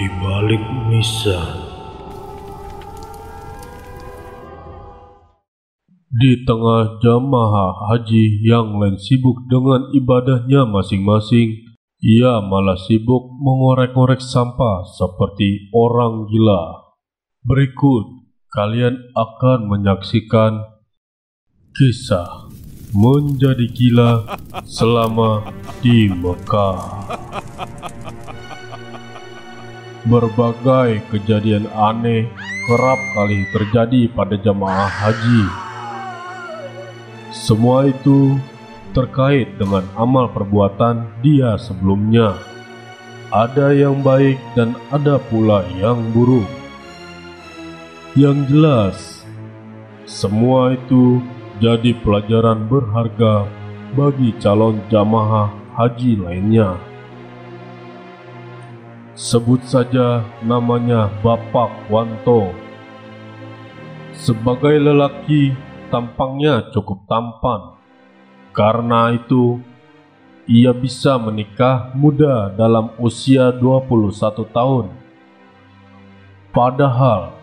di balik nisan. Di tengah jamaah haji yang lain sibuk dengan ibadahnya masing-masing, ia malah sibuk mengorek-ngorek sampah seperti orang gila. Berikut kalian akan menyaksikan kisah menjadi gila selama di Mekah. Berbagai kejadian aneh kerap kali terjadi pada jamaah haji. Semua itu terkait dengan amal perbuatan dia sebelumnya. Ada yang baik dan ada pula yang buruk. Yang jelas, semua itu jadi pelajaran berharga bagi calon jamaah haji lainnya. Sebut saja namanya Bapak Wanto. Sebagai lelaki, tampangnya cukup tampan. Karena itu, ia bisa menikah muda dalam usia 21 tahun. Padahal,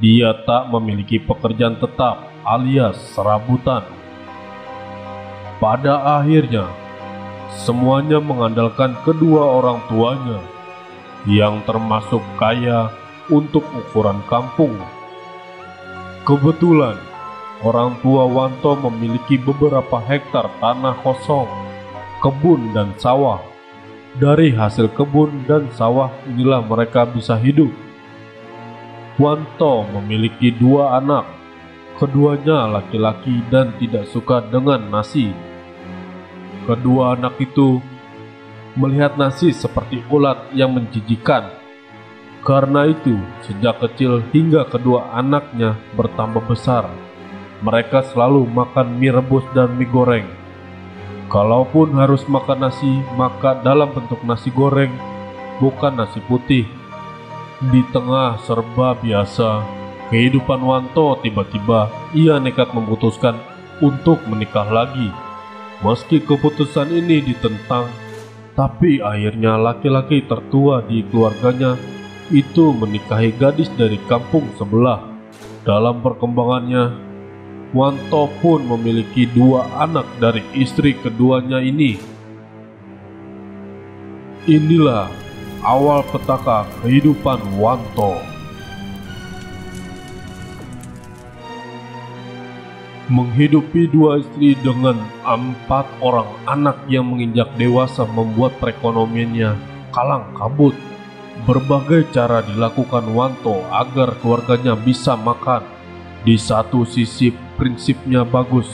dia tak memiliki pekerjaan tetap alias serabutan. Pada akhirnya, semuanya mengandalkan kedua orang tuanya yang termasuk kaya untuk ukuran kampung. Kebetulan, orang tua Wanto memiliki beberapa hektar tanah kosong, kebun dan sawah. Dari hasil kebun dan sawah inilah mereka bisa hidup. Wanto memiliki dua anak, keduanya laki-laki dan tidak suka dengan nasi. Kedua anak itu melihat nasi seperti ulat yang menjijikan. Karena itu, sejak kecil hingga kedua anaknya bertambah besar, mereka selalu makan mie rebus dan mie goreng. Kalaupun harus makan nasi, maka dalam bentuk nasi goreng, bukan nasi putih. Di tengah serba biasa kehidupan Wanto, tiba-tiba ia nekat memutuskan untuk menikah lagi. Meski keputusan ini ditentang, tapi akhirnya laki-laki tertua di keluarganya itu menikahi gadis dari kampung sebelah. Dalam perkembangannya, Wanto pun memiliki dua anak dari istri keduanya ini. Inilah awal petaka kehidupan Wanto. Menghidupi dua istri dengan 4 orang anak yang menginjak dewasa membuat perekonomiannya kalang kabut. Berbagai cara dilakukan Wanto agar keluarganya bisa makan. Di satu sisi prinsipnya bagus,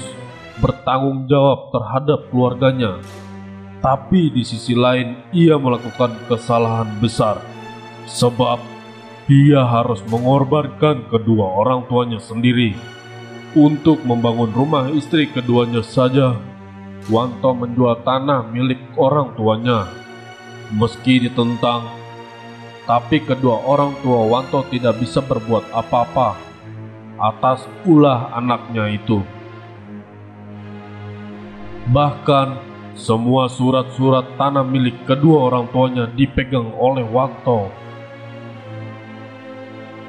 bertanggung jawab terhadap keluarganya. Tapi di sisi lain ia melakukan kesalahan besar, sebab ia harus mengorbankan kedua orang tuanya sendiri. Untuk membangun rumah istri keduanya saja, Wanto menjual tanah milik orang tuanya. Meski ditentang, tapi kedua orang tua Wanto tidak bisa berbuat apa-apa atas ulah anaknya itu. Bahkan, semua surat-surat tanah milik kedua orang tuanya dipegang oleh Wanto,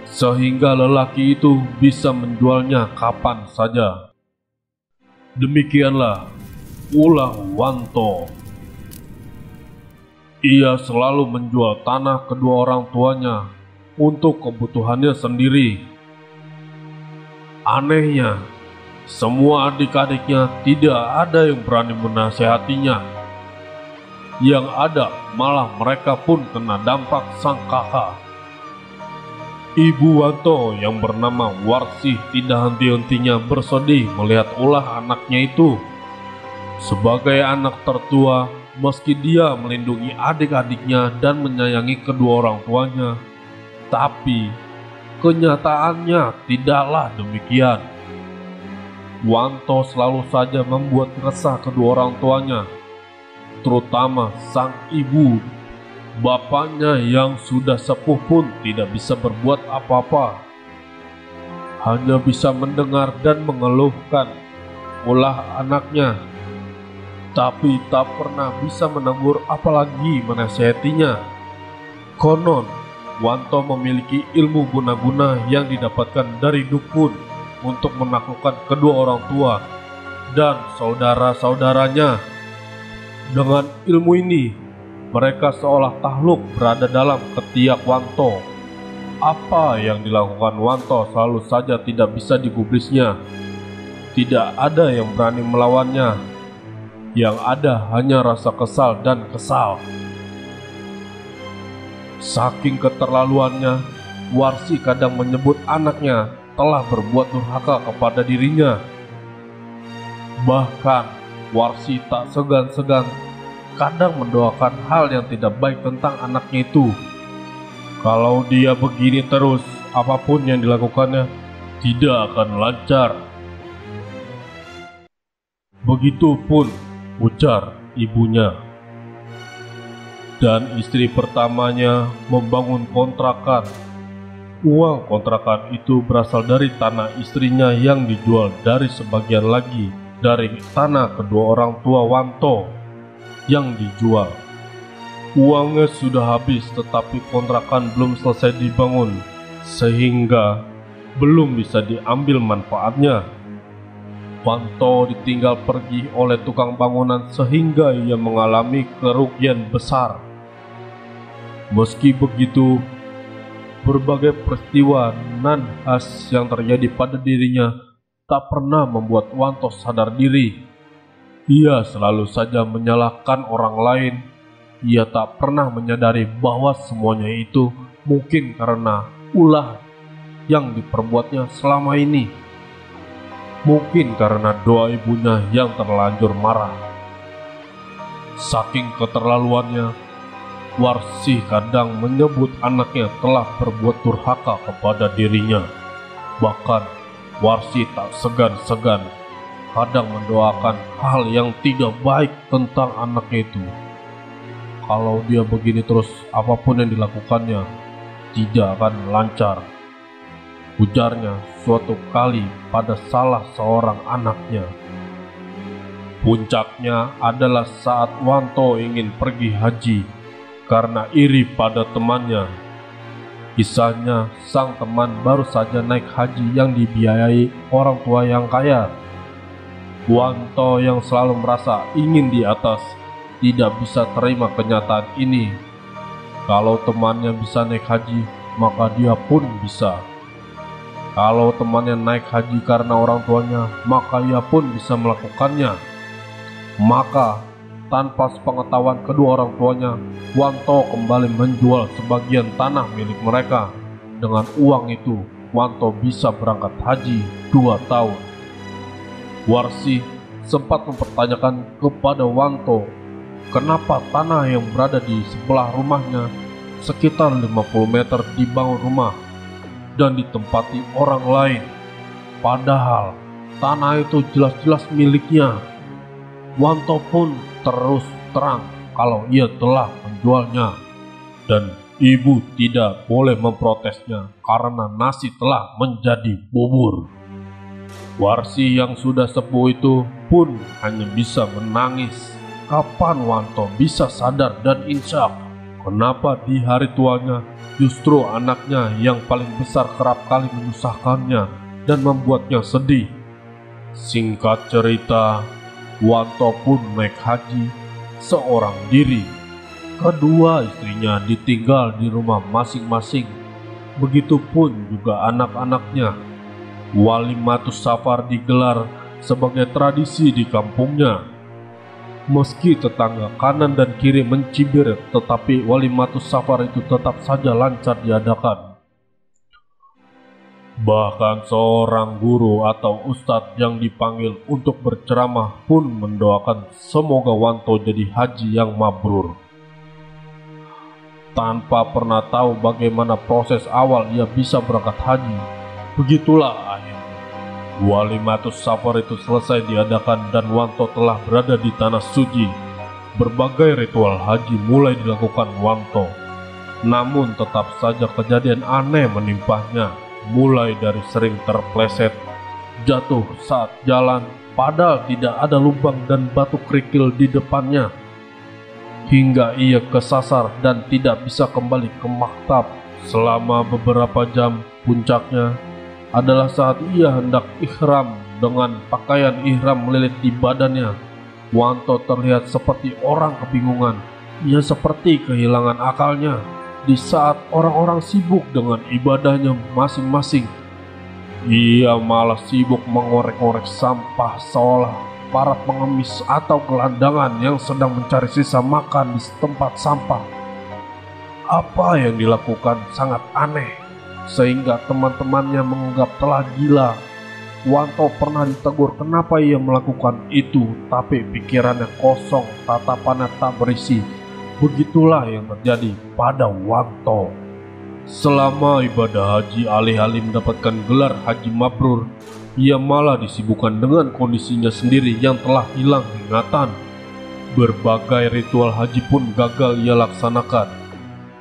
sehingga lelaki itu bisa menjualnya kapan saja. Demikianlah ulah Wanto. Ia selalu menjual tanah kedua orang tuanya untuk kebutuhannya sendiri. Anehnya, semua adik-adiknya tidak ada yang berani menasehatinya. Yang ada malah mereka pun kena dampak sang kakak. Ibu Wanto yang bernama Warsih tidak henti-hentinya bersedih melihat ulah anaknya itu. Sebagai anak tertua, meski dia melindungi adik-adiknya dan menyayangi kedua orang tuanya, tapi kenyataannya tidaklah demikian. Wanto selalu saja membuat resah kedua orang tuanya, terutama sang ibu. Bapaknya yang sudah sepuh pun tidak bisa berbuat apa-apa, hanya bisa mendengar dan mengeluhkan ulah anaknya, tapi tak pernah bisa menegur apalagi menasihatinya. Konon, Wanto memiliki ilmu guna-guna yang didapatkan dari dukun untuk menaklukkan kedua orang tua dan saudara-saudaranya. Dengan ilmu ini, mereka seolah takluk berada dalam ketiak Wanto. Apa yang dilakukan Wanto selalu saja tidak bisa digubrisnya. Tidak ada yang berani melawannya. Yang ada hanya rasa kesal dan kesal. Saking keterlaluannya, Warsi kadang menyebut anaknya telah berbuat durhaka kepada dirinya. Bahkan Warsi tak segan-segan kadang mendoakan hal yang tidak baik tentang anaknya itu. Kalau dia begini terus, apapun yang dilakukannya tidak akan lancar. Begitupun ujar ibunya. Dan istri pertamanya membangun kontrakan. Uang kontrakan itu berasal dari tanah istrinya yang dijual dari sebagian lagi dari tanah kedua orang tua Wanto yang dijual. Uangnya sudah habis, tetapi kontrakan belum selesai dibangun, sehingga belum bisa diambil manfaatnya. Wanto ditinggal pergi oleh tukang bangunan sehingga ia mengalami kerugian besar. Meski begitu, berbagai peristiwa nan khas yang terjadi pada dirinya tak pernah membuat Wanto sadar diri. Ia selalu saja menyalahkan orang lain. Ia tak pernah menyadari bahwa semuanya itu mungkin karena ulah yang diperbuatnya selama ini. Mungkin karena doa ibunya yang terlanjur marah. Saking keterlaluannya, Warsi kadang menyebut anaknya telah berbuat durhaka kepada dirinya. Bahkan Warsi tak segan-segan kadang mendoakan hal yang tidak baik tentang anaknya itu. Kalau dia begini terus, apapun yang dilakukannya tidak akan lancar, ujarnya suatu kali pada salah seorang anaknya. Puncaknya adalah saat Wanto ingin pergi haji karena iri pada temannya. Kisahnya, sang teman baru saja naik haji yang dibiayai orang tua yang kaya. Wanto yang selalu merasa ingin di atas tidak bisa terima kenyataan ini. Kalau temannya bisa naik haji, maka dia pun bisa. Kalau temannya naik haji karena orang tuanya, maka ia pun bisa melakukannya. Maka tanpa sepengetahuan kedua orang tuanya, Wanto kembali menjual sebagian tanah milik mereka. Dengan uang itu, Wanto bisa berangkat haji 2 tahun. Warsi sempat mempertanyakan kepada Wanto kenapa tanah yang berada di sebelah rumahnya sekitar 50 meter dibangun rumah dan ditempati orang lain, padahal tanah itu jelas-jelas miliknya. Wanto pun terus terang kalau ia telah menjualnya, dan ibu tidak boleh memprotesnya karena nasi telah menjadi bubur. Warsi yang sudah sepuh itu pun hanya bisa menangis. Kapan Wanto bisa sadar dan insaf? Kenapa di hari tuanya justru anaknya yang paling besar kerap kali menyusahkannya dan membuatnya sedih? Singkat cerita, Wanto pun naik haji seorang diri. Kedua istrinya ditinggal di rumah masing-masing. Begitupun juga anak-anaknya. Walimatus Safar digelar sebagai tradisi di kampungnya. Meski tetangga kanan dan kiri mencibir, tetapi Walimatus Safar itu tetap saja lancar diadakan. Bahkan seorang guru atau ustadz yang dipanggil untuk berceramah pun mendoakan semoga Wanto jadi haji yang mabrur. Tanpa pernah tahu bagaimana proses awal ia bisa berangkat haji, begitulah akhirnya Walimatus Safar itu selesai diadakan dan Wanto telah berada di tanah suci. Berbagai ritual haji mulai dilakukan Wanto. Namun tetap saja kejadian aneh menimpanya. Mulai dari sering terpleset, jatuh saat jalan padahal tidak ada lubang dan batu kerikil di depannya, hingga ia kesasar dan tidak bisa kembali ke maktab Selama beberapa jam, puncaknya adalah saat ia hendak ihram dengan pakaian ihram melilit di badannya. Wanto terlihat seperti orang kebingungan. Ia seperti kehilangan akalnya di saat orang-orang sibuk dengan ibadahnya masing-masing. Ia malah sibuk mengorek-ngorek sampah seolah para pengemis atau gelandangan yang sedang mencari sisa makan di tempat sampah. Apa yang dilakukan sangat aneh, sehingga teman-temannya menganggap telah gila. Wanto pernah ditegur kenapa ia melakukan itu, tapi pikirannya kosong, tatapannya tak berisi. Begitulah yang terjadi pada Wanto. Selama ibadah haji, alih-alih mendapatkan gelar haji mabrur, ia malah disibukkan dengan kondisinya sendiri yang telah hilang ingatan. Berbagai ritual haji pun gagal ia laksanakan.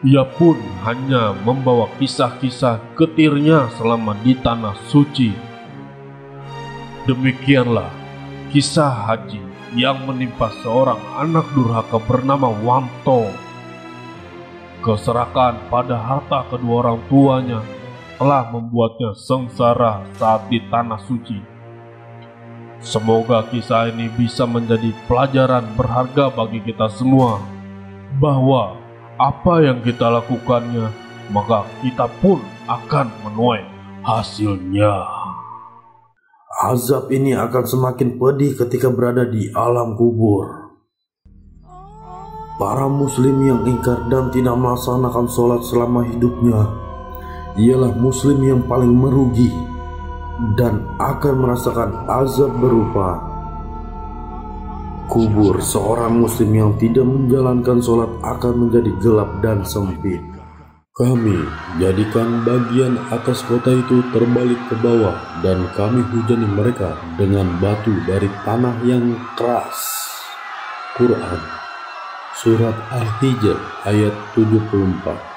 Ia pun hanya membawa kisah-kisah getirnya selama di tanah suci. Demikianlah kisah haji yang menimpa seorang anak durhaka bernama Wanto. Keserakahan pada harta kedua orang tuanya telah membuatnya sengsara saat di tanah suci. Semoga kisah ini bisa menjadi pelajaran berharga bagi kita semua, bahwa apa yang kita lakukannya, maka kita pun akan menuai hasilnya. Azab ini akan semakin pedih ketika berada di alam kubur. Para muslim yang ingkar dan tidak melaksanakan sholat selama hidupnya ialah muslim yang paling merugi dan akan merasakan azab berupa kubur. Seorang muslim yang tidak menjalankan sholat akan menjadi gelap dan sempit. Kami jadikan bagian atas kota itu terbalik ke bawah, dan kami hujani mereka dengan batu dari tanah yang keras. Quran Surat Al-Hijr ayat 74.